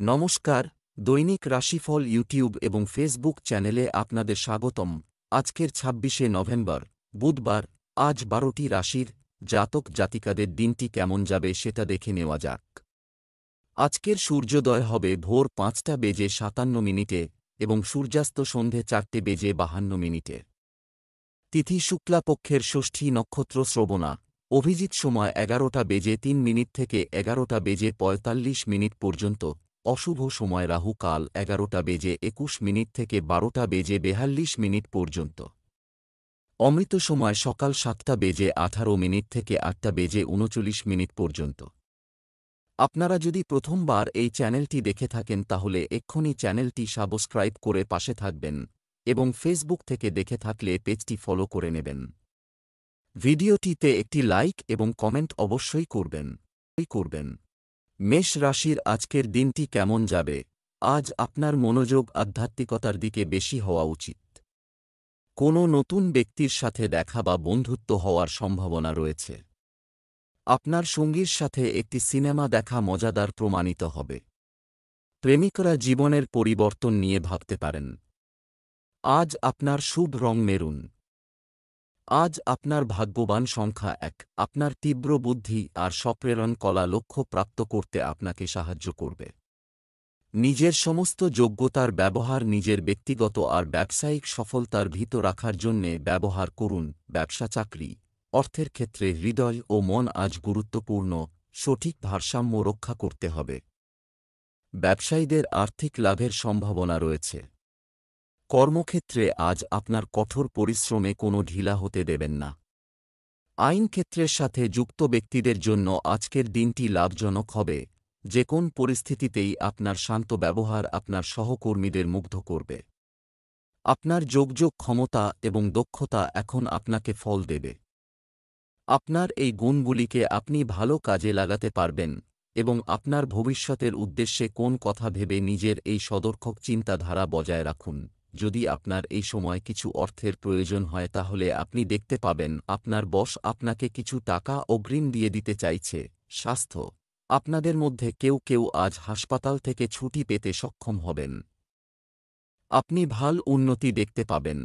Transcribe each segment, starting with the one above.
নমস্কার, দৈনিক রাশিফল ইউটিউব এবং ফেসবুক চ্যানেলে আপনাদের স্বাগতম। আজকের ২৬শে নভেম্বর, বুধবার। আজ ১২টি রাশির জাতক জাতিকাদের দিনটি কেমন যাবে সেটা দেখে নেওয়া যাক। আজকের সূর্যোদয় হবে ভোর ৫টা বেজে ৫৭ মিনিটে এবং সূর্যাস্ত সন্ধে ৪টে বেজে ৫২ মিনিটে। তিথি শুক্লাপক্ষের ষষ্ঠী নক্ষত্র শ্রবণা। অভিজিৎ সময় ১১টা বেজে ৩ মিনিট থেকে ১১টা বেজে ৪৫ মিনিট পর্যন্ত। অশুভ সময় রাহু কাল ১১টা বেজে ২১ মিনিট থেকে ১২টা বেজে ৪২ মিনিট পর্যন্ত। অমৃত সময় সকাল ৭টা বেজে ১৮ মিনিট থেকে ৮টা বেজে ৩৯ মিনিট পর্যন্ত। আপনারা যদি প্রথমবার এই চ্যানেলটি দেখে থাকেন তাহলে এক্ষুনি চ্যানেলটি সাবস্ক্রাইব করে পাশে থাকবেন এবং ফেসবুক থেকে দেখে থাকলে পেজটি ফলো করে নেবেন। ভিডিওটিতে একটি লাইক এবং কমেন্ট অবশ্যই করবেন। মেষ রাশির আজকের দিনটি কেমন যাবে? আজ আপনার মনোযোগ আধ্যাত্মিকতার দিকে বেশি হওয়া উচিত। কোনো নতুন ব্যক্তির সাথে দেখা বা বন্ধুত্ব হওয়ার সম্ভাবনা রয়েছে। আপনার সঙ্গীর সাথে একটি সিনেমা দেখা মজাদার প্রমাণিত হবে। প্রেমিকরা জীবনের পরিবর্তন নিয়ে ভাবতে পারেন। আজ আপনার শুভ রং মেরুন। আজ আপনার ভাগ্যবান সংখ্যা ১। আপনার তীব্র বুদ্ধি আর সপ্রেরণ কলা লক্ষ্য প্রাপ্ত করতে আপনাকে সাহায্য করবে। নিজের সমস্ত যোগ্যতার ব্যবহার নিজের ব্যক্তিগত আর ব্যবসায়িক সফলতার ভিত রাখার জন্যে ব্যবহার করুন। ব্যবসা চাকরি, অর্থের ক্ষেত্রে হৃদয় ও মন আজ গুরুত্বপূর্ণ। সঠিক ভারসাম্য রক্ষা করতে হবে। ব্যবসায়ীদের আর্থিক লাভের সম্ভাবনা রয়েছে। কর্মক্ষেত্রে আজ আপনার কঠোর পরিশ্রমে কোনো ঢিলা হতে দেবেন না। আইন ক্ষেত্রের সাথে যুক্ত ব্যক্তিদের জন্য আজকের দিনটি লাভজনক হবে। যে কোন পরিস্থিতিতেই আপনার শান্ত ব্যবহার আপনার সহকর্মীদের মুগ্ধ করবে। আপনার যোগাযোগ ক্ষমতা এবং দক্ষতা এখন আপনাকে ফল দেবে। আপনার এই গুণগুলিকে আপনি ভালো কাজে লাগাতে পারবেন এবং আপনার ভবিষ্যতের উদ্দেশ্যে কোন কথা ভেবে নিজের এই সদর্থক চিন্তাধারা বজায় রাখুন। যদি আপনার এই সময় কিছু অর্থের প্রয়োজন হয় তাহলে আপনি দেখতে পাবেন আপনার বস আপনাকে কিছু টাকা অগ্রিম দিয়ে দিতে চাইছে। স্বাস্থ্য, আপনাদের মধ্যে কেউ আজ হাসপাতাল থেকে ছুটি পেতে সক্ষম হবেন। আপনি ভাল উন্নতি দেখতে পাবেন।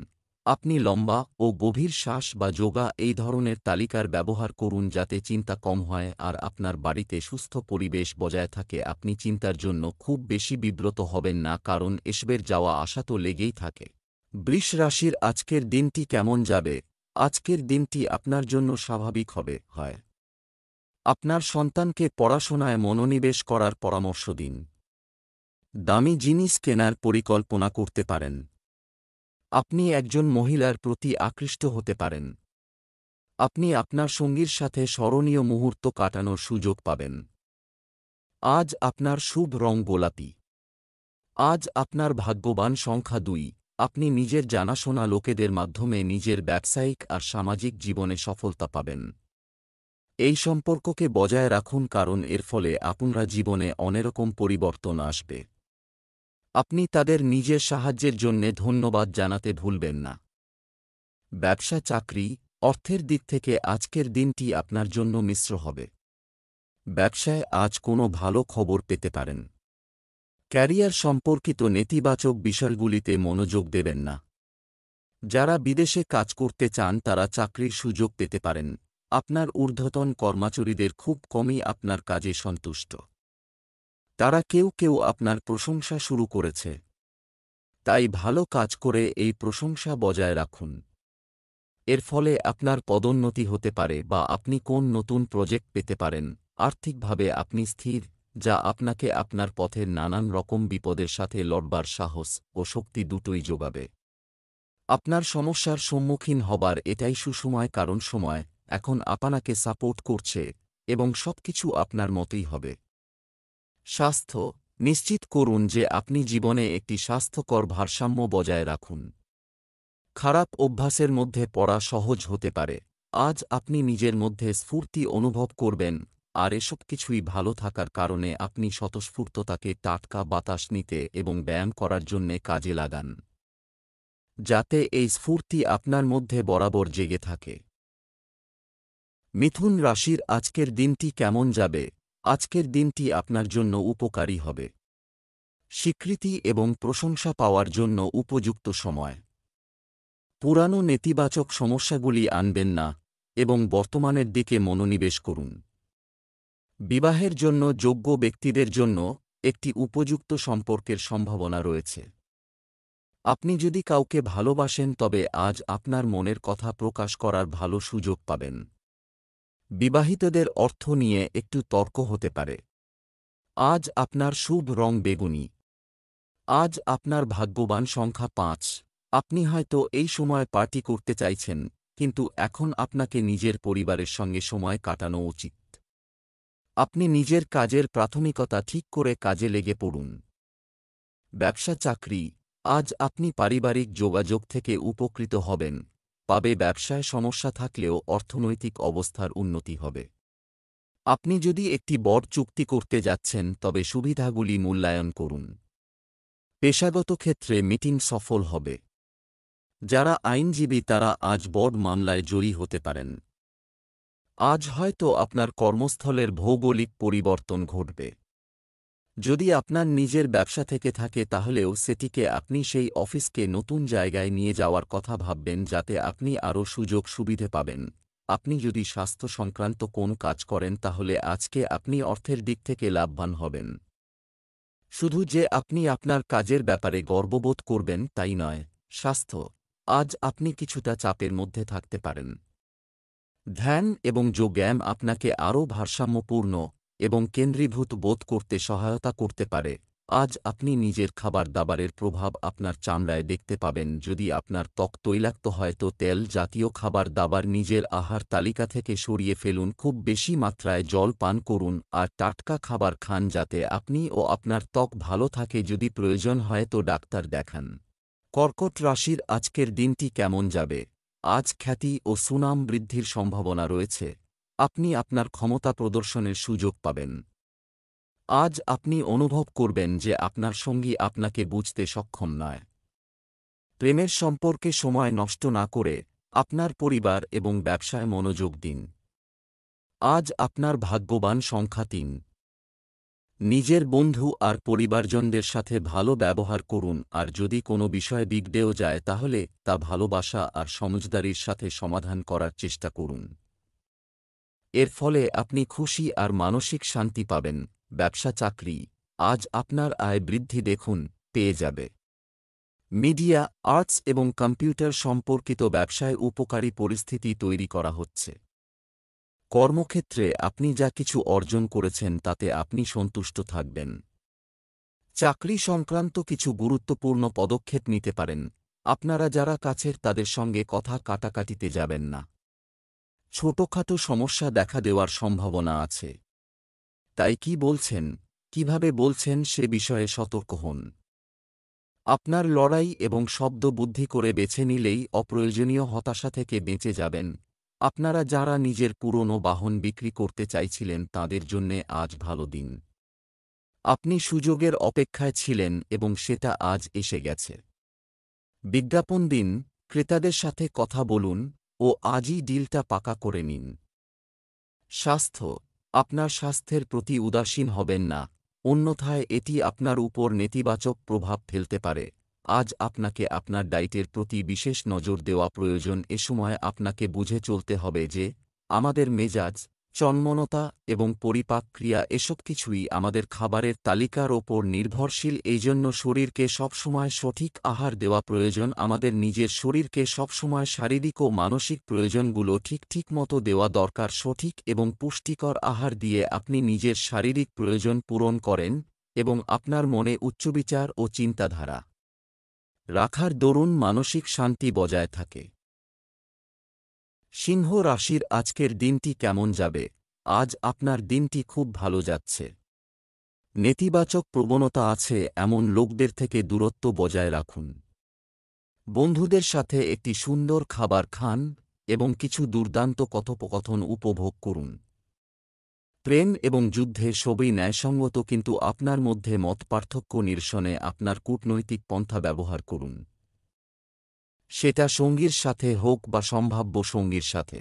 আপনি লম্বা ও গভীর শ্বাস বা যোগা এই ধরনের তালিকার ব্যবহার করুন যাতে চিন্তা কম হয় আর আপনার বাড়িতে সুস্থ পরিবেশ বজায় থাকে। আপনি চিন্তার জন্য খুব বেশি বিব্রত হবেন না, কারণ এসবের যাওয়া আসা তো লেগেই থাকে। বৃষ রাশির আজকের দিনটি কেমন যাবে? আজকের দিনটি আপনার জন্য স্বাভাবিক হয়। আপনার সন্তানকে পড়াশোনায় মনোনিবেশ করার পরামর্শ দিন। দামি জিনিস কেনার পরিকল্পনা করতে পারেন। আপনি একজন মহিলার প্রতি আকৃষ্ট হতে পারেন। আপনি আপনার সঙ্গীর সাথে স্মরণীয় মুহূর্ত কাটানোর সুযোগ পাবেন। আজ আপনার শুভ রং গোলাপি। আজ আপনার ভাগ্যবান সংখ্যা ২। আপনি নিজের জানাশোনা লোকেদের মাধ্যমে নিজের ব্যবসায়িক আর সামাজিক জীবনে সফলতা পাবেন। এই সম্পর্ককে বজায় রাখুন, কারণ এর ফলে আপনার জীবনে অনেকরকম পরিবর্তন আসবে। আপনি তাদের নিজের সাহায্যের জন্যে ধন্যবাদ জানাতে ভুলবেন না। ব্যবসা চাকরি, অর্থের দিক থেকে আজকের দিনটি আপনার জন্য মিশ্র হবে। ব্যবসায় আজ কোনো ভালো খবর পেতে পারেন। ক্যারিয়ার সম্পর্কিত নেতিবাচক বিষয়গুলিতে মনোযোগ দেবেন না। যারা বিদেশে কাজ করতে চান তারা চাকরির সুযোগ পেতে পারেন। আপনার ঊর্ধ্বতন কর্মচারীদের খুব কমই আপনার কাজে সন্তুষ্ট। তারা কেউ আপনার প্রশংসা শুরু করেছে। তাই ভালো কাজ করে এই প্রশংসা বজায় রাখুন। এর ফলে আপনার পদোন্নতি হতে পারে বা আপনি কোন নতুন প্রজেক্ট পেতে পারেন। আর্থিকভাবে আপনি স্থির, যা আপনাকে আপনার পথের নানান রকম বিপদের সাথে লড়বার সাহস ও শক্তি দুটোই যোগাবে। আপনার সমস্যার সম্মুখীন হবার এটাই সুসময়, কারণ সময় এখন আপনাকে সাপোর্ট করছে এবং সবকিছু আপনার মতোই হবে। স্বাস্থ্য, নিশ্চিত করুন যে আপনি জীবনে একটি স্বাস্থ্যকর ভারসাম্য বজায় রাখুন। খারাপ অভ্যাসের মধ্যে পড়া সহজ হতে পারে। আজ আপনি নিজের মধ্যে স্ফূর্তি অনুভব করবেন, আর এসব কিছুই ভালো থাকার কারণে আপনি স্বতঃস্ফূর্ততাকে টাটকা বাতাস নিতে এবং ব্যায়াম করার জন্যে কাজে লাগান, যাতে এই স্ফূর্তি আপনার মধ্যে বরাবর জেগে থাকে। মিথুন রাশির আজকের দিনটি কেমন যাবে? আজকের দিনটি আপনার জন্য উপকারী হবে। স্বীকৃতি এবং প্রশংসা পাওয়ার জন্য উপযুক্ত সময়। পুরানো নেতিবাচক সমস্যাগুলি আনবেন না এবং বর্তমানের দিকে মনোনিবেশ করুন। বিবাহের জন্য যোগ্য ব্যক্তিদের জন্য একটি উপযুক্ত সম্পর্কের সম্ভাবনা রয়েছে। আপনি যদি কাউকে ভালোবাসেন তবে আজ আপনার মনের কথা প্রকাশ করার ভালো সুযোগ পাবেন। বিবাহিতদের অর্থ নিয়ে একটু তর্ক হতে পারে। আজ আপনার শুভ রং বেগুনি। আজ আপনার ভাগ্যবান সংখ্যা ৫। আপনি হয়তো এই সময় পার্টি করতে চাইছেন, কিন্তু এখন আপনাকে নিজের পরিবারের সঙ্গে সময় কাটানো উচিত। আপনি নিজের কাজের প্রাথমিকতা ঠিক করে কাজে লেগে পড়ুন। ব্যবসা চাকরি, আজ আপনি পারিবারিক যোগাযোগ থেকে উপকৃত হবেন। ব্যবসায় সমস্যা থাকলেও অর্থনৈতিক অবস্থার উন্নতি হবে। আপনি যদি একটি বড় চুক্তি করতে যাচ্ছেন তবে সুবিধাগুলি মূল্যায়ন করুন। পেশাগত ক্ষেত্রে মিটিং সফল হবে। যারা আইনজীবী তারা আজ বড় মামলায় জয়ী হতে পারেন। আজ হয়তো আপনার কর্মস্থলের ভৌগোলিক পরিবর্তন ঘটবে। যদি আপনার নিজের ব্যবসা থেকে থাকে তাহলেও সেটিকে আপনি সেই অফিসকে নতুন জায়গায় নিয়ে যাওয়ার কথা ভাববেন যাতে আপনি আরও সুযোগ সুবিধে পাবেন। আপনি যদি স্বাস্থ্য সংক্রান্ত কোন কাজ করেন তাহলে আজকে আপনি অর্থের দিক থেকে লাভবান হবেন। শুধু যে আপনি আপনার কাজের ব্যাপারে গর্ববোধ করবেন তাই নয়। স্বাস্থ্য, আজ আপনি কিছুটা চাপের মধ্যে থাকতে পারেন। ধ্যান এবং যোগব্যায়াম আপনাকে আরও ভারসাম্যপূর্ণ এবং কেন্দ্রীভূত বোধ করতে সহায়তা করতে পারে। আজ আপনি নিজের খাবার দাবারের প্রভাব আপনার চামড়ায় দেখতে পাবেন। যদি আপনার ত্বক তৈলাক্ত হয় তো তেল জাতীয় খাবার দাবার নিজের আহার তালিকা থেকে সরিয়ে ফেলুন। খুব বেশি মাত্রায় জল পান করুন আর টাটকা খাবার খান যাতে আপনি ও আপনার ত্বক ভালো থাকে। যদি প্রয়োজন হয় তো ডাক্তার দেখান। কর্কট রাশির আজকের দিনটি কেমন যাবে? আজ খ্যাতি ও সুনাম বৃদ্ধির সম্ভাবনা রয়েছে। আপনি আপনার ক্ষমতা প্রদর্শনের সুযোগ পাবেন। আজ আপনি অনুভব করবেন যে আপনার সঙ্গী আপনাকে বুঝতে সক্ষম নয়। প্রেমের সম্পর্কে সময় নষ্ট না করে আপনার পরিবার এবং ব্যবসায় মনোযোগ দিন। আজ আপনার ভাগ্যবান সংখ্যা ৩। নিজের বন্ধু আর পরিবারজনদের সাথে ভালো ব্যবহার করুন আর যদি কোনো বিষয়ে বিগড়েও যায় তাহলে তা ভালোবাসা আর সমঝদারির সাথে সমাধান করার চেষ্টা করুন। এর ফলে আপনি খুশি আর মানসিক শান্তি পাবেন। ব্যবসা চাকরি, আজ আপনার আয় বৃদ্ধি দেখুন পেয়ে যাবে। মিডিয়া, আর্টস এবং কম্পিউটার সম্পর্কিত ব্যবসায় উপকারী পরিস্থিতি তৈরি করা হচ্ছে। কর্মক্ষেত্রে আপনি যা কিছু অর্জন করেছেন তাতে আপনি সন্তুষ্ট থাকবেন। চাকরি সংক্রান্ত কিছু গুরুত্বপূর্ণ পদক্ষেপ নিতে পারেন। আপনারা যারা কাছের তাদের সঙ্গে কথা কাটাকাটিতে যাবেন না। ছোটখাটো সমস্যা দেখা দেওয়ার সম্ভাবনা আছে। তাই কি বলছেন, কিভাবে বলছেন সে বিষয়ে সতর্ক হন। আপনার লড়াই এবং শব্দ বুদ্ধি করে বেছে নিলেই অপ্রয়োজনীয় হতাশা থেকে বেঁচে যাবেন। আপনারা যারা নিজের পুরনো বাহন বিক্রি করতে চাইছিলেন তাদের জন্যে আজ ভালো দিন। আপনি সুযোগের অপেক্ষায় ছিলেন এবং সেটা আজ এসে গেছে। বিজ্ঞাপন দিন, ক্রেতাদের সাথে কথা বলুন ও আজই ডিলটা পাকা করে নিন। স্বাস্থ্য, আপনার স্বাস্থ্যের প্রতি উদাসীন হবেন না, অন্যথায় এটি আপনার উপর নেতিবাচক প্রভাব ফেলতে পারে। আজ আপনাকে আপনার ডায়েটের প্রতি বিশেষ নজর দেওয়া প্রয়োজন। এ সময় আপনাকে বুঝে চলতে হবে যে আমাদের মেজাজ, চনমনতা এবং পরিপাক ক্রিয়া এসব কিছুই আমাদের খাবারের তালিকার ওপর নির্ভরশীল। এই জন্য শরীরকে সবসময় সঠিক আহার দেওয়া প্রয়োজন। আমাদের নিজের শরীরকে সবসময় শারীরিক ও মানসিক প্রয়োজনগুলো ঠিক মতো দেওয়া দরকার। সঠিক এবং পুষ্টিকর আহার দিয়ে আপনি নিজের শারীরিক প্রয়োজন পূরণ করেন এবং আপনার মনে উচ্চবিচার ও চিন্তাধারা রাখার দরুন মানসিক শান্তি বজায় থাকে। সিংহ রাশির আজকের দিনটি কেমন যাবে? আজ আপনার দিনটি খুব ভালো যাচ্ছে। নেতিবাচক প্রবণতা আছে এমন লোকদের থেকে দূরত্ব বজায় রাখুন। বন্ধুদের সাথে একটি সুন্দর খাবার খান এবং কিছু দুর্দান্ত কথোপকথন উপভোগ করুন। প্রেম এবং যুদ্ধে সবই ন্যায়সঙ্গত, কিন্তু আপনার মধ্যে মতপার্থক্য নিরসনে আপনার কূটনৈতিক পন্থা ব্যবহার করুন। সেটা সঙ্গীর সাথে হোক বা সম্ভাব্য সঙ্গীর সাথে।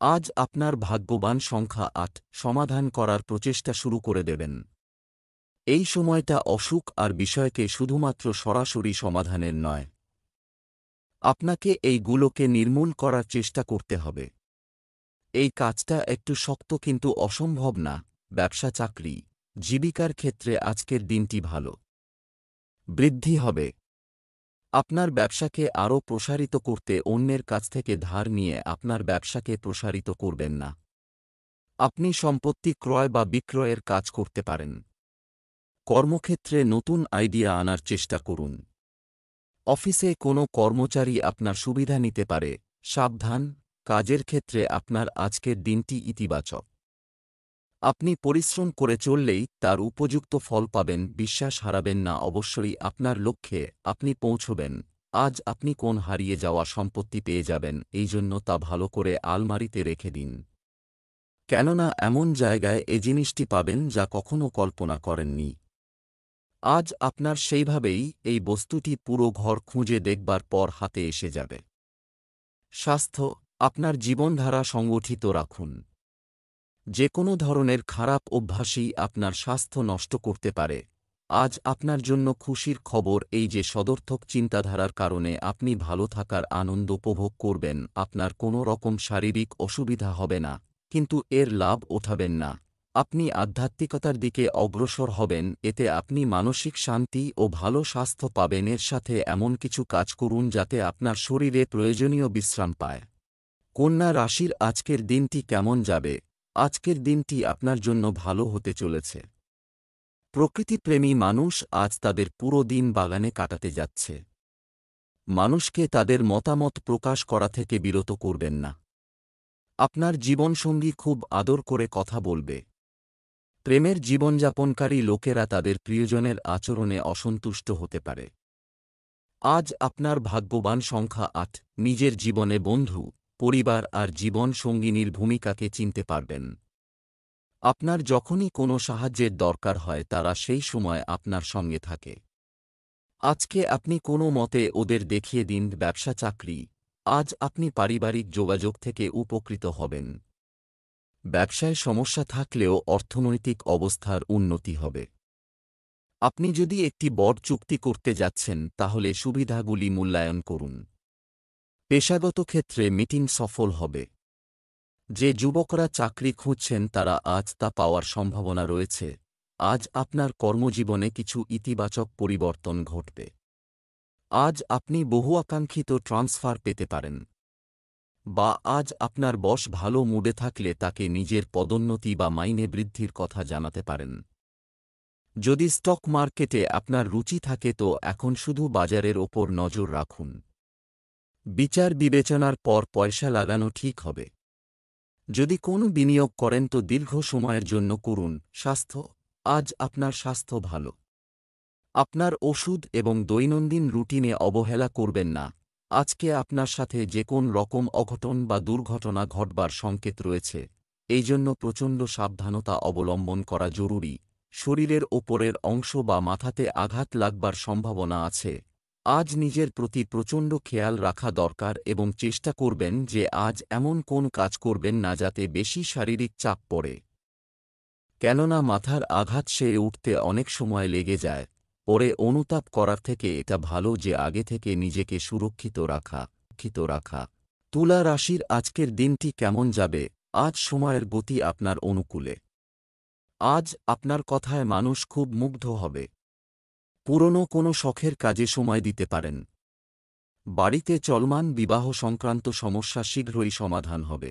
আজ আপনার ভাগ্যবান সংখ্যা ৮। সমাধান করার প্রচেষ্টা শুরু করে দেবেন। এই সময়টা অসুখ আর বিষয়কে শুধুমাত্র সরাসরি সমাধানের নয়, আপনাকে এইগুলোকে নির্মূল করার চেষ্টা করতে হবে। এই কাজটা একটু শক্ত কিন্তু অসম্ভব না। ব্যবসা, চাকরি, জীবিকার ক্ষেত্রে আজকের দিনটি ভালো। বৃদ্ধি হবে। আপনার ব্যবসাকে আরও প্রসারিত করতে অন্যের কাছ থেকে ধার নিয়ে আপনার ব্যবসাকে প্রসারিত করবেন না। আপনি সম্পত্তি ক্রয় বা বিক্রয়ের কাজ করতে পারেন। কর্মক্ষেত্রে নতুন আইডিয়া আনার চেষ্টা করুন। অফিসে কোনো কর্মচারী আপনার সুবিধা নিতে পারে, সাবধান। কাজের ক্ষেত্রে আপনার আজকের দিনটি ইতিবাচক। আপনি পরিশ্রম করে চললেই তার উপযুক্ত ফল পাবেন। বিশ্বাস হারাবেন না, অবশ্যই আপনার লক্ষ্যে আপনি পৌঁছবেন। আজ আপনি কোন হারিয়ে যাওয়া সম্পত্তি পেয়ে যাবেন, এই জন্য তা ভালো করে আলমারিতে রেখে দিন। কেননা এমন জায়গায় এ জিনিসটি পাবেন যা কখনো কল্পনা করেননি। আজ আপনার সেইভাবেই এই বস্তুটি পুরো ঘর খুঁজে দেখবার পর হাতে এসে যাবে। স্বাস্থ্য, আপনার জীবনধারা সংগঠিত রাখুন। যে কোনো ধরনের খারাপ অভ্যাসই আপনার স্বাস্থ্য নষ্ট করতে পারে। আজ আপনার জন্য খুশির খবর এই যে সদর্থক চিন্তাধারার কারণে আপনি ভালো থাকার আনন্দ উপভোগ করবেন। আপনার কোনো রকম শারীরিক অসুবিধা হবে না, কিন্তু এর লাভ ওঠাবেন না। আপনি আধ্যাত্মিকতার দিকে অগ্রসর হবেন, এতে আপনি মানসিক শান্তি ও ভালো স্বাস্থ্য পাবেন। এর সাথে এমন কিছু কাজ করুন যাতে আপনার শরীরে প্রয়োজনীয় বিশ্রাম পায়। কন্যা রাশির আজকের দিনটি কেমন যাবে? আজকের দিনটি আপনার জন্য ভালো হতে চলেছে। প্রকৃতিপ্রেমী মানুষ আজ তাদের পুরো দিন বাগানে কাটাতে যাচ্ছে। মানুষকে তাদের মতামত প্রকাশ করা থেকে বিরত করবেন না। আপনার জীবনসঙ্গী খুব আদর করে কথা বলবে। প্রেমের জীবনযাপনকারী লোকেরা তাদের প্রিয়জনের আচরণে অসন্তুষ্ট হতে পারে। আজ আপনার ভাগ্যবান সংখ্যা ৮। নিজের জীবনে বন্ধু, পরিবার আর জীবন সঙ্গিনীর ভূমিকাকে চিনতে পারবেন। আপনার যখনই কোনো সাহায্যের দরকার হয় তারা সেই সময় আপনার সঙ্গে থাকে। আজকে আপনি কোনো মতে ওদের দেখিয়ে দিন। ব্যবসা, চাকরি, আজ আপনি পারিবারিক যোগাযোগ থেকে উপকৃত হবেন। ব্যবসায় সমস্যা থাকলেও অর্থনৈতিক অবস্থার উন্নতি হবে। আপনি যদি একটি বড় চুক্তি করতে যাচ্ছেন তাহলে সুবিধাগুলি মূল্যায়ন করুন। পেশাগত ক্ষেত্রে মিটিং সফল হবে। যে যুবকরা চাকরি খুঁজছেন তারা আজ তা পাওয়ার সম্ভাবনা রয়েছে। আজ আপনার কর্মজীবনে কিছু ইতিবাচক পরিবর্তন ঘটবে। আজ আপনি বহু আকাঙ্ক্ষিত ট্রান্সফার পেতে পারেন। বা আজ আপনার বস ভালো মুডে থাকলে তাকে নিজের পদোন্নতি বা মাইনে বৃদ্ধির কথা জানাতে পারেন। যদি স্টক মার্কেটে আপনার রুচি থাকে তো এখন শুধু বাজারের ওপর নজর রাখুন। বিচার বিবেচনার পর পয়সা লাগানো ঠিক হবে। যদি কোনো বিনিয়োগ করেন তো দীর্ঘ সময়ের জন্য করুন। স্বাস্থ্য, আজ আপনার স্বাস্থ্য ভালো। আপনার ওষুধ এবং দৈনন্দিন রুটিনে অবহেলা করবেন না। আজকে আপনার সাথে যে কোন রকম অঘটন বা দুর্ঘটনা ঘটবার সংকেত রয়েছে, এই জন্য প্রচণ্ড সাবধানতা অবলম্বন করা জরুরি। শরীরের ওপরের অংশ বা মাথাতে আঘাত লাগবার সম্ভাবনা আছে। আজ নিজের প্রতি প্রচণ্ড খেয়াল রাখা দরকার এবং চেষ্টা করবেন যে আজ এমন কোন কাজ করবেন না যাতে বেশি শারীরিক চাপ পড়ে। কেননা মাথার আঘাত সেরে উঠতে অনেক সময় লেগে যায়। পরে অনুতাপ করার থেকে এটা ভালো যে আগে থেকে নিজেকে সুরক্ষিত রাখা। তুলা রাশির আজকের দিনটি কেমন যাবে? আজ সময়ের গতি আপনার অনুকূলে। আজ আপনার কথায় মানুষ খুব মুগ্ধ হবে। পুরনো কোনো শখের কাজে সময় দিতে পারেন। বাড়িতে চলমান বিবাহ সংক্রান্ত সমস্যা শীঘ্রই সমাধান হবে।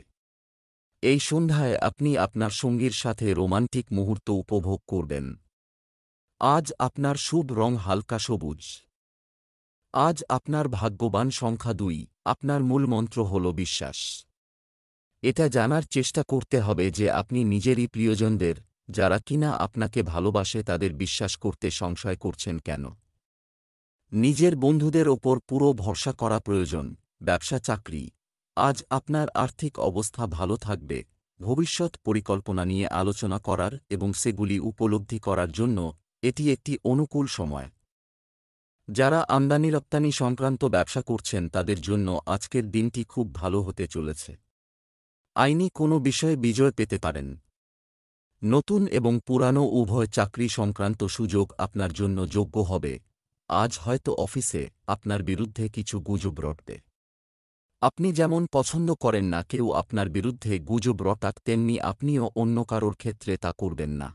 এই সন্ধ্যায় আপনি আপনার সঙ্গীর সাথে রোমান্টিক মুহূর্ত উপভোগ করবেন। আজ আপনার শুভ রং হালকা সবুজ। আজ আপনার ভাগ্যবান সংখ্যা ২। আপনার মূল মন্ত্র হল বিশ্বাস। এটা জানার চেষ্টা করতে হবে যে আপনি নিজেরই প্রিয়জনদের, যারা কিনা আপনাকে ভালোবাসে, তাদের বিশ্বাস করতে সংশয় করছেন কেন। নিজের বন্ধুদের ওপর পুরো ভরসা করা প্রয়োজন। ব্যবসা, চাকরি, আজ আপনার আর্থিক অবস্থা ভালো থাকবে। ভবিষ্যৎ পরিকল্পনা নিয়ে আলোচনা করার এবং সেগুলি উপলব্ধি করার জন্য এটি একটি অনুকূল সময়। যারা আমদানি রপ্তানি সংক্রান্ত ব্যবসা করছেন তাদের জন্য আজকের দিনটি খুব ভালো হতে চলেছে। আইনি কোনো বিষয়ে বিজয় পেতে পারেন। নতুন এবং পুরানো উভয় চাকরি সংক্রান্ত সুযোগ আপনার জন্য যোগ্য হবে। আজ হয়তো অফিসে আপনার বিরুদ্ধে কিছু গুজব রটবে। আপনি যেমন পছন্দ করেন না কেউ আপনার বিরুদ্ধে গুজব রটাক, তেমনি আপনিও অন্য কারোর ক্ষেত্রে তা করবেন না।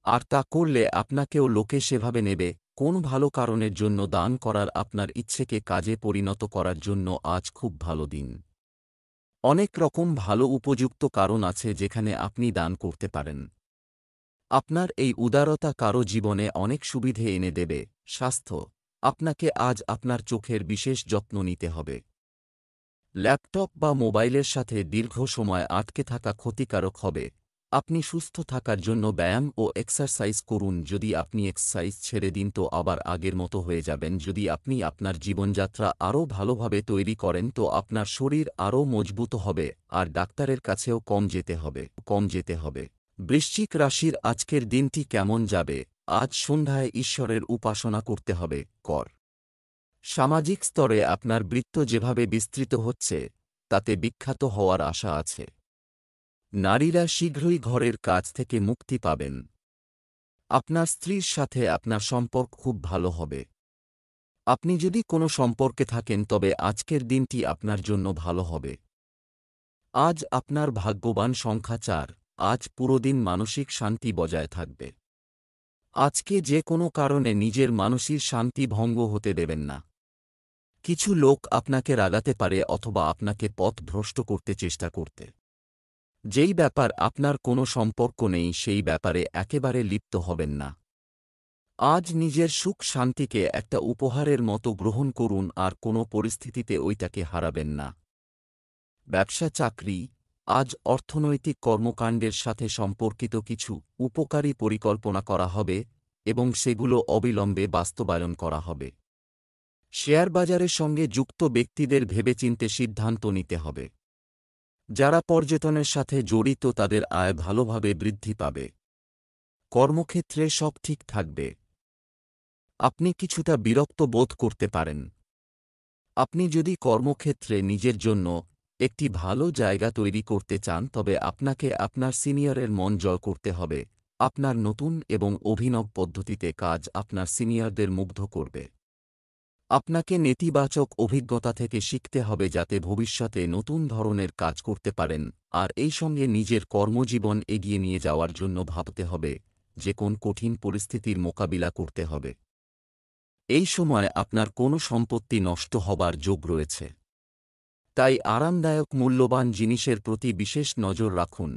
আর তা করলে আপনাকেও লোকে সেভাবে নেবে। কোন ভালো কারণের জন্য দান করার আপনার ইচ্ছেকে কাজে পরিণত করার জন্য আজ খুব ভালো দিন। অনেক রকম ভালো উপযুক্ত কারণ আছে যেখানে আপনি দান করতে পারেন। আপনার এই উদারতা কারো জীবনে অনেক সুবিধে এনে দেবে। স্বাস্থ্য, আপনাকে আজ আপনার চোখের বিশেষ যত্ন নিতে হবে। ল্যাপটপ বা মোবাইলের সাথে দীর্ঘ সময় আটকে থাকা ক্ষতিকারক হবে। আপনি সুস্থ থাকার জন্য ব্যায়াম ও এক্সারসাইজ করুন। যদি আপনি এক্সারসাইজ ছেড়ে দিন তো আবার আগের মতো হয়ে যাবেন। যদি আপনি আপনার জীবনযাত্রা আরও ভালোভাবে তৈরি করেন তো আপনার শরীর আরও মজবুত হবে, আর ডাক্তারের কাছেও কম যেতে হবে। বৃশ্চিক রাশির আজকের দিনটি কেমন যাবে? আজ সন্ধ্যায় ঈশ্বরের উপাসনা করতে হবে। সামাজিক স্তরে আপনার বৃত্ত যেভাবে বিস্তৃত হচ্ছে তাতে বিখ্যাত হওয়ার আশা আছে। নারীরা শীঘ্রই ঘরের কাজ থেকে মুক্তি পাবেন। আপনার স্ত্রীর সাথে আপনার সম্পর্ক খুব ভালো হবে। আপনি যদি কোনো সম্পর্কে থাকেন তবে আজকের দিনটি আপনার জন্য ভালো হবে। আজ আপনার ভাগ্যবান সংখ্যা 4। আজ পুরো দিন মানসিক শান্তি বজায় থাকবে। আজকে যে কোনো কারণে নিজের মানসিক শান্তি ভঙ্গ হতে দেবেন না। কিছু লোক আপনাকে রাগাতে পারে অথবা আপনাকে পথভ্রষ্ট করতে চেষ্টা করতে। যেই ব্যাপার আপনার কোনো সম্পর্ক নেই সেই ব্যাপারে একেবারে লিপ্ত হবেন না। আজ নিজের সুখ শান্তিকে একটা উপহারের মতো গ্রহণ করুন আর কোনো পরিস্থিতিতে ওইটাকে হারাবেন না। ব্যবসা চাকরি, আজ অর্থনৈতিক কর্মকাণ্ডের সাথে সম্পর্কিত কিছু উপকারী পরিকল্পনা করা হবে এবং সেগুলো অবিলম্বে বাস্তবায়ন করা হবে। শেয়ার বাজারের সঙ্গে যুক্ত ব্যক্তিদের ভেবেচিন্তে সিদ্ধান্ত নিতে হবে। যারা পর্যটনের সাথে জড়িত তাদের আয় ভালোভাবে বৃদ্ধি পাবে। কর্মক্ষেত্রে সব ঠিক থাকবে। আপনি কিছুটা বিরক্ত বোধ করতে পারেন। আপনি যদি কর্মক্ষেত্রে নিজের জন্য একটি ভালো জায়গা তৈরি করতে চান তবে আপনাকে আপনার সিনিয়রের মন জয় করতে হবে। আপনার নতুন এবং অভিনব পদ্ধতিতে কাজ আপনার সিনিয়রদের মুগ্ধ করবে। আপনাকে নেতিবাচক অভিজ্ঞতা থেকে শিখতে হবে যাতে ভবিষ্যতে নতুন ধরনের কাজ করতে পারেন, আর এই সঙ্গে নিজের কর্মজীবন এগিয়ে নিয়ে যাওয়ার জন্য ভাবতে হবে যে কোন কঠিন পরিস্থিতির মোকাবিলা করতে হবে। এই সময় আপনার কোনো সম্পত্তি নষ্ট হবার যোগ রয়েছে। তাই আরামদায়ক মূল্যবান জিনিসের প্রতি বিশেষ নজর রাখুন,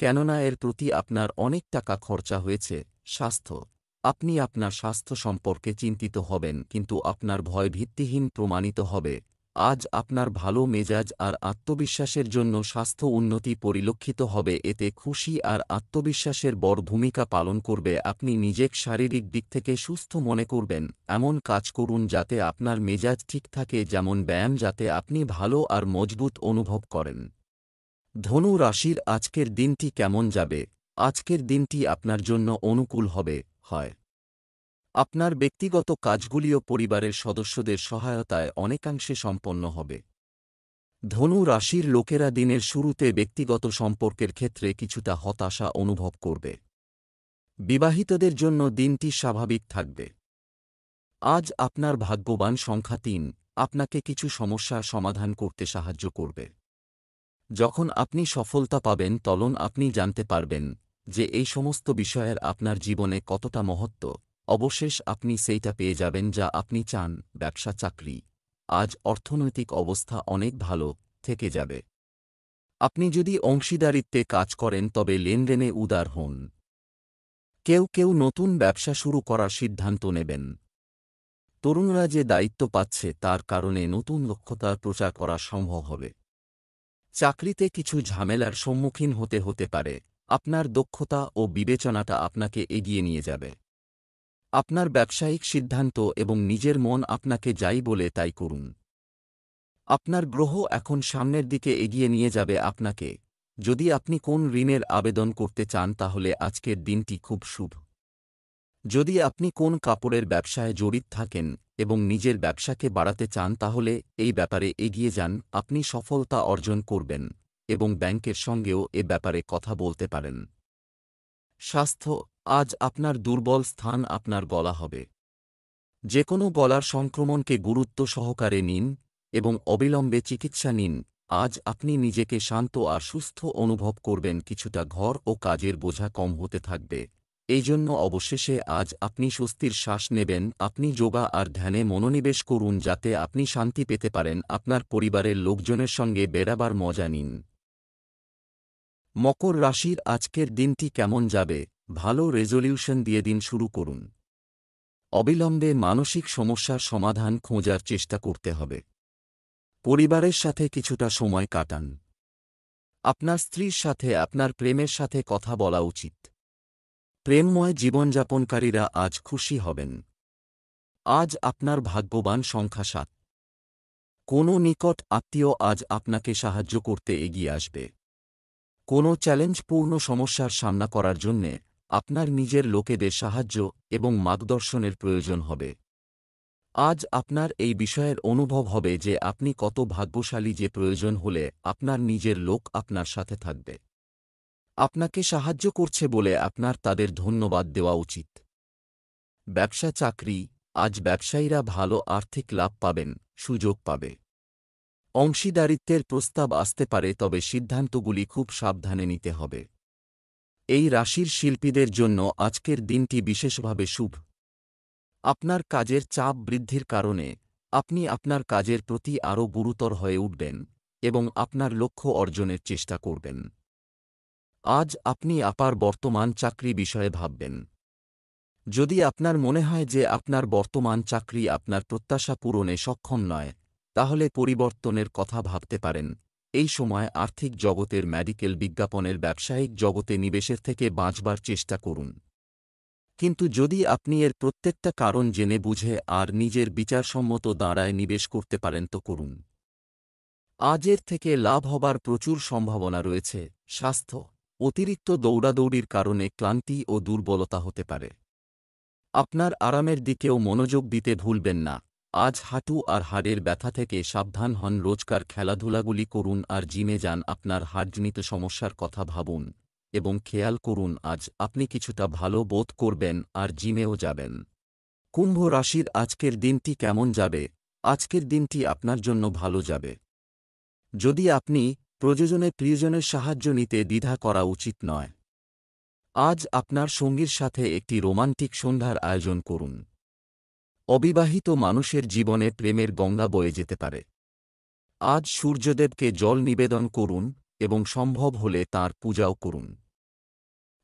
কেননা এর প্রতি আপনার অনেক টাকা খরচা হয়েছে। স্বাস্থ্য, আপনি আপনার স্বাস্থ্য সম্পর্কে চিন্তিত হবেন কিন্তু আপনার ভয় ভিত্তিহীন প্রমাণিত হবে। আজ আপনার ভালো মেজাজ আর আত্মবিশ্বাসের জন্য স্বাস্থ্য উন্নতি পরিলক্ষিত হবে। এতে খুশি আর আত্মবিশ্বাসের বড় ভূমিকা পালন করবে। আপনি নিজেকে শারীরিক দিক থেকে সুস্থ মনে করবেন। এমন কাজ করুন যাতে আপনার মেজাজ ঠিক থাকে, যেমন ব্যায়াম, যাতে আপনি ভালো আর মজবুত অনুভব করেন। ধনু রাশির আজকের দিনটি কেমন যাবে? আজকের দিনটি আপনার জন্য অনুকূল হবে। আপনার ব্যক্তিগত কাজগুলিও পরিবারের সদস্যদের সহায়তায় অনেকাংশে সম্পন্ন হবে। ধনু রাশির লোকেরা দিনের শুরুতে ব্যক্তিগত সম্পর্কের ক্ষেত্রে কিছুটা হতাশা অনুভব করবে। বিবাহিতদের জন্য দিনটি স্বাভাবিক থাকবে। আজ আপনার ভাগ্যবান সংখ্যা 3, আপনাকে কিছু সমস্যার সমাধান করতে সাহায্য করবে। যখন আপনি সফলতা পাবেন তখন আপনি জানতে পারবেন যে এই সমস্ত বিষয়ের আপনার জীবনে কতটা মহত্ব। অবশেষ আপনি সেইটা পেয়ে যাবেন যা আপনি চান। ব্যবসা চাকরি, আজ অর্থনৈতিক অবস্থা অনেক ভালো থেকে যাবে। আপনি যদি অংশীদারিত্বে কাজ করেন তবে লেনদেনে উদার হন। কেউ কেউ নতুন ব্যবসা শুরু করার সিদ্ধান্ত নেবেন। তরুণরা যে দায়িত্ব পাচ্ছে তার কারণে নতুন দক্ষতার প্রচার করা সম্ভব হবে। চাকরিতে কিছু ঝামেলার সম্মুখীন হতে পারে। আপনার দক্ষতা ও বিবেচনাটা আপনাকে এগিয়ে নিয়ে যাবে। আপনার ব্যবসায়িক সিদ্ধান্ত এবং নিজের মন আপনাকে যাই বলে তাই করুন। আপনার গ্রহ এখন সামনের দিকে এগিয়ে নিয়ে যাবে আপনাকে। যদি আপনি কোন ঋণের আবেদন করতে চান তাহলে আজকের দিনটি খুব শুভ। যদি আপনি কোন কাপড়ের ব্যবসায় জড়িত থাকেন এবং নিজের ব্যবসাকে বাড়াতে চান তাহলে এই ব্যাপারে এগিয়ে যান। আপনি সফলতা অর্জন করবেন এবং ব্যাংকের সঙ্গেও এ ব্যাপারে কথা বলতে পারেন। স্বাস্থ্য, আজ আপনার দুর্বল স্থান আপনার গলা হবে। যে কোনো গলার সংক্রমণকে গুরুত্ব সহকারে নিন এবং অবিলম্বে চিকিৎসা নিন। আজ আপনি নিজেকে শান্ত আর সুস্থ অনুভব করবেন, কিছুটা ঘর ও কাজের বোঝা কম হতে থাকবে। এই জন্য অবশেষে আজ আপনি স্বস্তির শ্বাস নেবেন। আপনি যোগা আর ধ্যানে মনোনিবেশ করুন যাতে আপনি শান্তি পেতে পারেন। আপনার পরিবারের লোকজনের সঙ্গে বেড়াবার মজা নিন। মকর রাশির আজকের দিনটি কেমন যাবে? ভালো রেজলিউশন দিয়ে দিন শুরু করুন। অবিলম্বে মানসিক সমস্যার সমাধান খোঁজার চেষ্টা করতে হবে। পরিবারের সাথে কিছুটা সময় কাটান। আপনার স্ত্রীর সাথে আপনার প্রেমের সাথে কথা বলা উচিত। প্রেমময় জীবনযাপনকারীরা আজ খুশি হবেন। আজ আপনার ভাগ্যবান সংখ্যা 7। কোনো নিকট আত্মীয় আজ আপনাকে সাহায্য করতে এগিয়ে আসবে। কোনো চ্যালেঞ্জপূর্ণ সমস্যার সামনা করার জন্যে আপনার নিজের লোকেদের সাহায্য এবং মার্গদর্শনের প্রয়োজন হবে। আজ আপনার এই বিষয়ের অনুভব হবে যে আপনি কত ভাগ্যশালী, যে প্রয়োজন হলে আপনার নিজের লোক আপনার সাথে থাকবে। আপনাকে সাহায্য করছে বলে আপনার তাদের ধন্যবাদ দেওয়া উচিত। ব্যবসা চাকরি, আজ ব্যবসায়ীরা ভালো আর্থিক লাভ পাবেন, সুযোগ পাবে। অংশীদারিত্বের প্রস্তাব আসতে পারে, তবে সিদ্ধান্তগুলি খুব সাবধানে নিতে হবে। এই রাশির শিল্পীদের জন্য আজকের দিনটি বিশেষভাবে শুভ। আপনার কাজের চাপ বৃদ্ধির কারণে আপনি আপনার কাজের প্রতি আরও গুরুতর হয়ে উঠবেন এবং আপনার লক্ষ্য অর্জনের চেষ্টা করবেন। আজ আপনি আপনার বর্তমান চাকরি বিষয়ে ভাববেন। যদি আপনার মনে হয় যে আপনার বর্তমান চাকরি আপনার প্রত্যাশা পূরণে সক্ষম নয়, তাহলে পরিবর্তনের কথা ভাবতে পারেন। এই সময় আর্থিক জগতের, মেডিকেল বিজ্ঞাপনের, ব্যবসায়িক জগতে নিবেশের থেকে বাঁচবার চেষ্টা করুন। কিন্তু যদি আপনি এর প্রত্যেকটা কারণ জেনে বুঝে আর নিজের বিচারসম্মত দাঁড়ায় নিবেশ করতে পারেন তো করুন। আজের থেকে লাভ হবার প্রচুর সম্ভাবনা রয়েছে। স্বাস্থ্য, অতিরিক্ত দৌড়াদৌড়ির কারণে ক্লান্তি ও দুর্বলতা হতে পারে। আপনার আরামের দিকেও মনোযোগ দিতে ভুলবেন না। আজ হাঁটু আর হাড়ের ব্যথা থেকে সাবধান হন। রোজকার খেলাধুলাগুলি করুন আর জিমে যান। আপনার হাড়জনিত সমস্যার কথা ভাবুন এবং খেয়াল করুন আজ আপনি কিছুটা ভালো বোধ করবেন আর জিমেও যাবেন। কুম্ভ রাশির আজকের দিনটি কেমন যাবে? আজকের দিনটি আপনার জন্য ভালো যাবে। যদি আপনি প্রয়োজনে প্রিয়জনের সাহায্য নিতে দ্বিধা করা উচিত নয়। আজ আপনার সঙ্গীর সাথে একটি রোমান্টিক সন্ধ্যার আয়োজন করুন। অবিবাহিত মানুষের জীবনে প্রেমের গঙ্গা বয়ে যেতে পারে। আজ সূর্যদেবকে জল নিবেদন করুন এবং সম্ভব হলে তাঁর পূজাও করুন।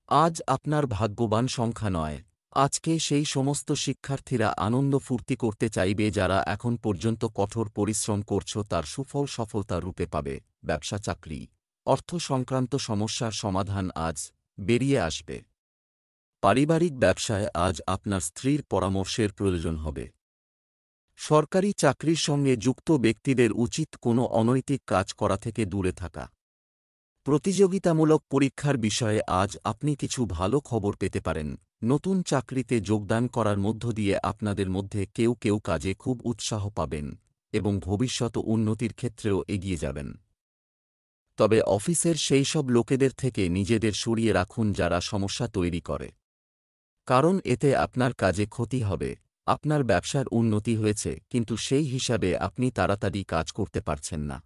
আজ আপনার ভাগ্যবান সংখ্যা 9। আজকে সেই সমস্ত শিক্ষার্থীরা আনন্দ ফুর্তি করতে চাইবে যারা এখন পর্যন্ত কঠোর পরিশ্রম করছো, তার সুফল সফলতা রূপে পাবে। ব্যবসা চাকরি, অর্থ সংক্রান্ত সমস্যার সমাধান আজ বেরিয়ে আসবে। পারিবারিক ব্যবসায় আজ আপনার স্ত্রীর পরামর্শের প্রয়োজন হবে। সরকারি চাকরির সঙ্গে যুক্ত ব্যক্তিদের উচিত কোনো অনৈতিক কাজ করা থেকে দূরে থাকা। প্রতিযোগিতামূলক পরীক্ষার বিষয়ে আজ আপনি কিছু ভালো খবর পেতে পারেন। নতুন চাকরিতে যোগদান করার মধ্য দিয়ে আপনাদের মধ্যে কেউ কেউ কাজে খুব উৎসাহ পাবেন এবং ভবিষ্যৎ উন্নতির ক্ষেত্রেও এগিয়ে যাবেন। তবে অফিসের সেই সব লোকেদের থেকে নিজেদের সরিয়ে রাখুন যারা সমস্যা তৈরি করে, কারণ এতে আপনার কাজে ক্ষতি হবে। আপনার ব্যবসার উন্নতি হয়েছে, কিন্তু সেই হিসাবে আপনি তাড়াতাড়ি কাজ করতে পারছেন না।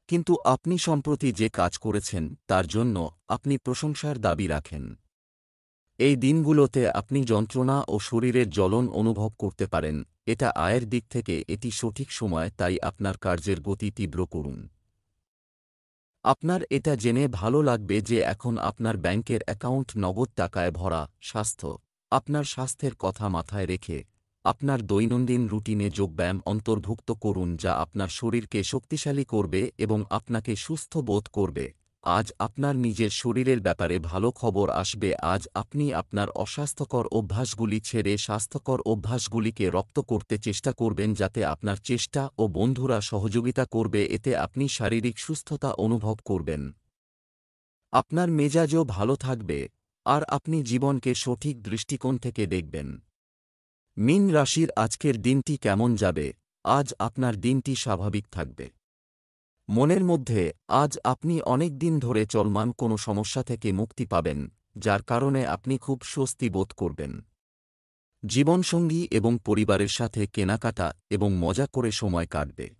কিন্তু আপনি সম্প্রতি যে কাজ করেছেন তার জন্য আপনি প্রশংসার দাবি রাখেন। এই দিনগুলোতে আপনি যন্ত্রণা ও শরীরের জ্বলন অনুভব করতে পারেন। এটা আয়ের দিক থেকে এটি সঠিক সময়, তাই আপনার কার্যের গতি তীব্র করুন। আপনার এটা জেনে ভালো লাগবে যে এখন আপনার ব্যাংকের অ্যাকাউন্ট নগদ টাকায় ভরা। স্বাস্থ্য, আপনার স্বাস্থ্যের কথা মাথায় রেখে আপনার দৈনন্দিন রুটিনে যোগব্যায়াম অন্তর্ভুক্ত করুন, যা আপনার শরীরকে শক্তিশালী করবে এবং আপনাকে সুস্থ বোধ করবে। আজ আপনার নিজের শরীরের ব্যাপারে ভালো খবর আসবে। আজ আপনি আপনার অস্বাস্থ্যকর অভ্যাসগুলি ছেড়ে স্বাস্থ্যকর অভ্যাসগুলিকে রপ্ত করতে চেষ্টা করবেন, যাতে আপনার চেষ্টা ও বন্ধুরা সহযোগিতা করবে। এতে আপনি শারীরিক সুস্থতা অনুভব করবেন। আপনার মেজাজও ভালো থাকবে আর আপনি জীবনকে সঠিক দৃষ্টিকোণ থেকে দেখবেন। মীন রাশির আজকের দিনটি কেমন যাবে? আজ আপনার দিনটি স্বাভাবিক থাকবে। মনের মধ্যে আজ আপনি অনেক দিন ধরে চলমান কোনো সমস্যা থেকে মুক্তি পাবেন যার কারণে আপনি খুব স্বস্তি বোধ করবেন। জীবনসঙ্গী এবং পরিবারের সাথে কেনাকাটা এবং মজা করে সময় কাটবে।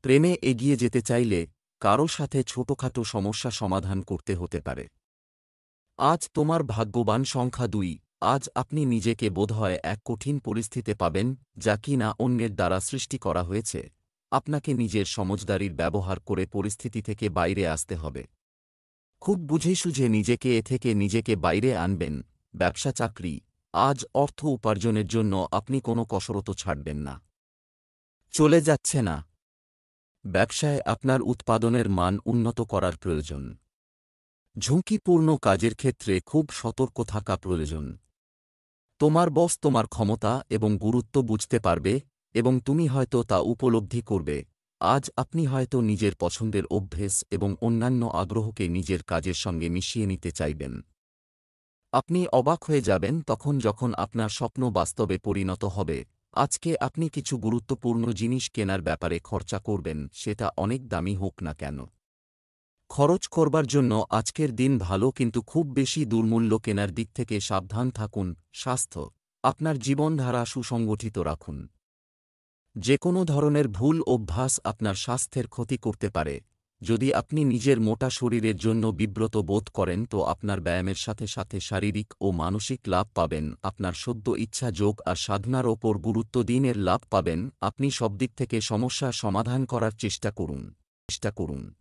প্রেমে এগিয়ে যেতে চাইলে কারও সাথে ছোটখাটো সমস্যা সমাধান করতে হতে পারে। আজ তোমার ভাগ্যবান সংখ্যা 2। আজ আপনি নিজেকে বোধহয় এক কঠিন পরিস্থিতিতে পাবেন, যা কিনা অন্যের দ্বারা সৃষ্টি করা হয়েছে। আপনাকে নিজের সমঝদারির ব্যবহার করে পরিস্থিতি থেকে বাইরে আসতে হবে। খুব বুঝে সুঝে নিজেকে বাইরে আনবেন। ব্যবসা চাকরি, আজ অর্থ উপার্জনের জন্য আপনি কোনো কসরত ছাড়বেন না। চলে যাচ্ছে না। ব্যবসায় আপনার উৎপাদনের মান উন্নত করার প্রয়োজন। ঝুঁকিপূর্ণ কাজের ক্ষেত্রে খুব সতর্ক থাকা প্রয়োজন। তোমার বস তোমার ক্ষমতা এবং গুরুত্ব বুঝতে পারবে এবং তুমি হয়তো তা উপলব্ধি করবে। আজ আপনি হয়তো নিজের পছন্দের অভ্যেস এবং অন্যান্য আগ্রহকে নিজের কাজের সঙ্গে মিশিয়ে নিতে চাইবেন। আপনি অবাক হয়ে যাবেন যখন আপনার স্বপ্ন বাস্তবে পরিণত হবে। আজকে আপনি কিছু গুরুত্বপূর্ণ জিনিস কেনার ব্যাপারে খরচা করবেন, সেটা অনেক দামি হোক না কেন। খরচ করবার জন্য আজকের দিন ভালো, কিন্তু খুব বেশি দুর্মূল্য কেনার দিক থেকে সাবধান থাকুন। স্বাস্থ্য, আপনার জীবনধারা সুসংগঠিত রাখুন। যে কোনো ধরনের ভুল অভ্যাস আপনার স্বাস্থ্যের ক্ষতি করতে পারে। যদি আপনি নিজের মোটা শরীরের জন্য বিব্রত বোধ করেন তো আপনার ব্যায়ামের সাথে সাথে শারীরিক ও মানসিক লাভ পাবেন। আপনার সদ্য ইচ্ছা যোগ আর সাধনার ওপর গুরুত্ব দিন, এর লাভ পাবেন। আপনি সব দিক থেকে সমস্যা সমাধান করার চেষ্টা করুন।